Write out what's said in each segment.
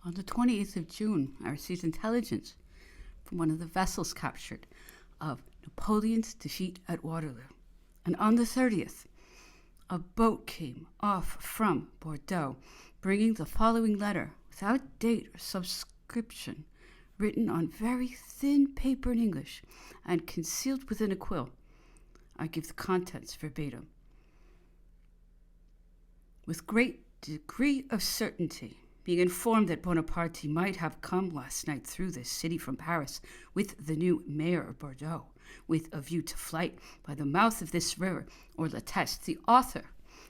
On the 28th of June, I received intelligence from one of the vessels captured of Napoleon's defeat at Waterloo. And on the 30th, a boat came off from Bordeaux, bringing the following letter, without date or subscription, written on very thin paper in English and concealed within a quill. I give the contents verbatim. With great degree of certainty, being informed that Bonaparte might have come last night through this city from Paris with the new mayor of Bordeaux, with a view to flight by the mouth of this river, or La Teste, the author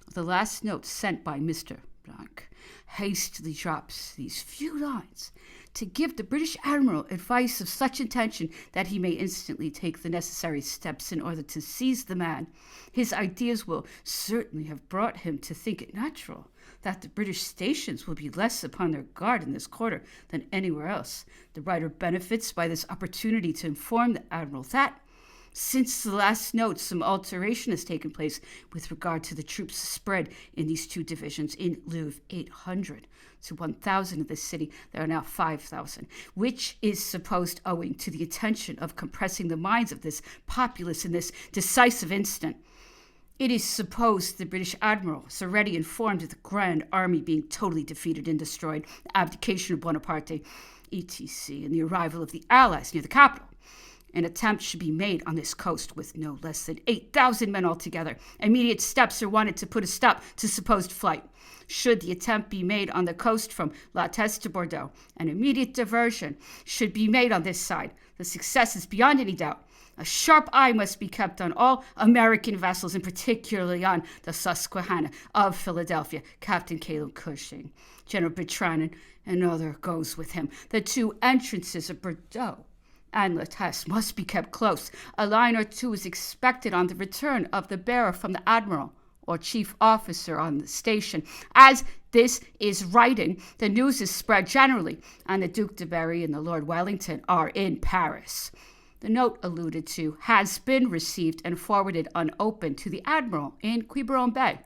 of the last note sent by Mr. Blanc, hastily drops these few lines to give the British Admiral advice of such intention that he may instantly take the necessary steps in order to seize the man. His ideas will certainly have brought him to think it natural that the British stations will be less upon their guard in this quarter than anywhere else. The writer benefits by this opportunity to inform the Admiral that, since the last note, some alteration has taken place with regard to the troops spread in these two divisions. In lieu of 800 to 1,000 of the city, there are now 5,000, which is supposed owing to the intention of compressing the minds of this populace in this decisive instant. It is supposed the British Admiral is already informed of the grand army being totally defeated and destroyed, the abdication of Bonaparte, etc., and the arrival of the Allies near the capital. An attempt should be made on this coast with no less than 8,000 men altogether. Immediate steps are wanted to put a stop to supposed flight. Should the attempt be made on the coast from La Teste to Bordeaux, an immediate diversion should be made on this side. The success is beyond any doubt. A sharp eye must be kept on all American vessels, and particularly on the Susquehanna of Philadelphia. Captain Caleb Cushing, General Bertrand, and another goes with him. The two entrances of Bordeaux and La Teste must be kept close. A line or two is expected on the return of the bearer from the admiral or chief officer on the station. As this is writing, the news is spread generally, and the Duke de Berry and the Lord Wellington are in Paris. The note alluded to has been received and forwarded unopened to the admiral in Quiberon Bay.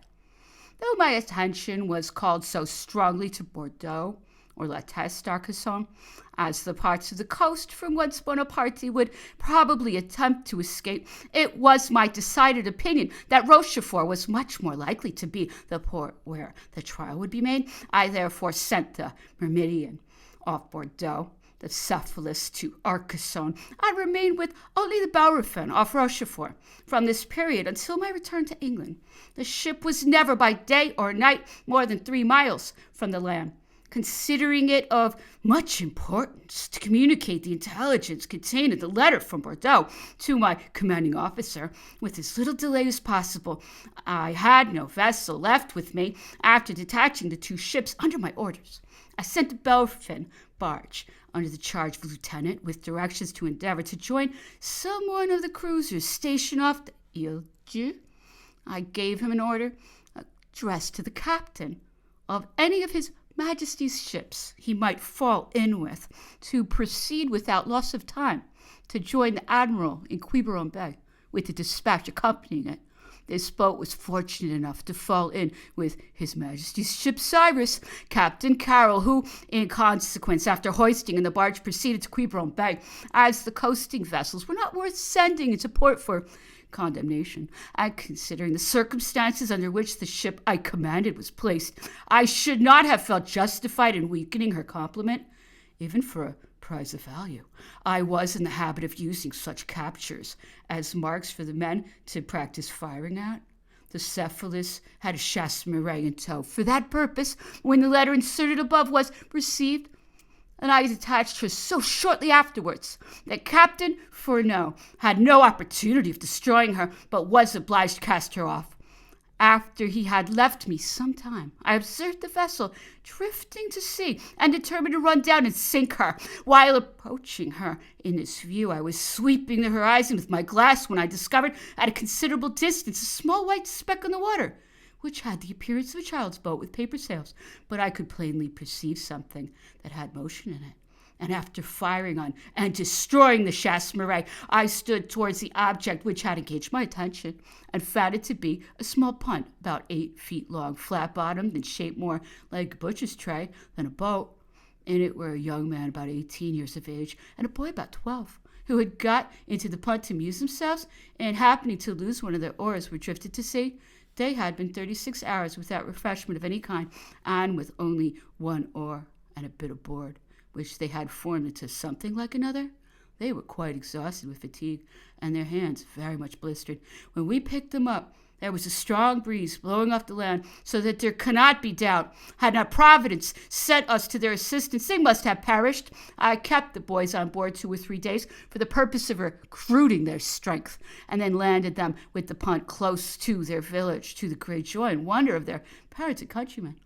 Though my attention was called so strongly to Bordeaux, or La Teste d'Arcasson, as the parts of the coast from whence Bonaparte would probably attempt to escape, it was my decided opinion that Rochefort was much more likely to be the port where the trial would be made. I therefore sent the Myrmidon off Bordeaux, the Cephalus to Arcasson. I remained with only the Bellerophon off Rochefort. From this period until my return to England, the ship was never by day or night more than 3 miles from the land. Considering it of much importance to communicate the intelligence contained in the letter from Bordeaux to my commanding officer with as little delay as possible, I had no vessel left with me after detaching the 2 ships under my orders. I sent the Bellerophon barge under the charge of a lieutenant with directions to endeavor to join some one of the cruisers stationed off the Ile Dieu. I gave him an order addressed to the captain of any of His Majesty's ships he might fall in with, to proceed without loss of time to join the admiral in Quiberon Bay, with the dispatch accompanying it. This boat was fortunate enough to fall in with His Majesty's ship Cyrus, Captain Carroll, who, in consequence, after hoisting in the barge, proceeded to Quiberon Bay, as the coasting vessels were not worth sending into port for condemnation, and considering the circumstances under which the ship I commanded was placed, I should not have felt justified in weakening her complement, even for a prize of value. I was in the habit of using such captures as marks for the men to practice firing at. The Cephalus had a chasse-maree in tow for that purpose when the letter inserted above was received, and I detached her so shortly afterwards that Captain Fourneau had no opportunity of destroying her, but was obliged to cast her off. After he had left me some time, I observed the vessel drifting to sea and determined to run down and sink her. While approaching her in this view, I was sweeping the horizon with my glass when I discovered at a considerable distance a small white speck on the water, which had the appearance of a child's boat with paper sails, but I could plainly perceive something that had motion in it. And after firing on and destroying the chasse-maree, I stood towards the object which had engaged my attention, and found it to be a small punt about 8 feet long, flat-bottomed, and shaped more like a butcher's tray than a boat. In it were a young man about 18 years of age and a boy about 12, who had got into the punt to amuse themselves, and happening to lose one of their oars were drifted to sea. They had been 36 hours without refreshment of any kind, and with only one oar and a bit of board, which they had formed into something like another. They were quite exhausted with fatigue, and their hands very much blistered. When we picked them up, there was a strong breeze blowing off the land, so that there cannot be doubt, had not Providence sent us to their assistance, they must have perished. I kept the boys on board 2 or 3 days for the purpose of recruiting their strength, and then landed them with the punt close to their village, to the great joy and wonder of their parents and countrymen.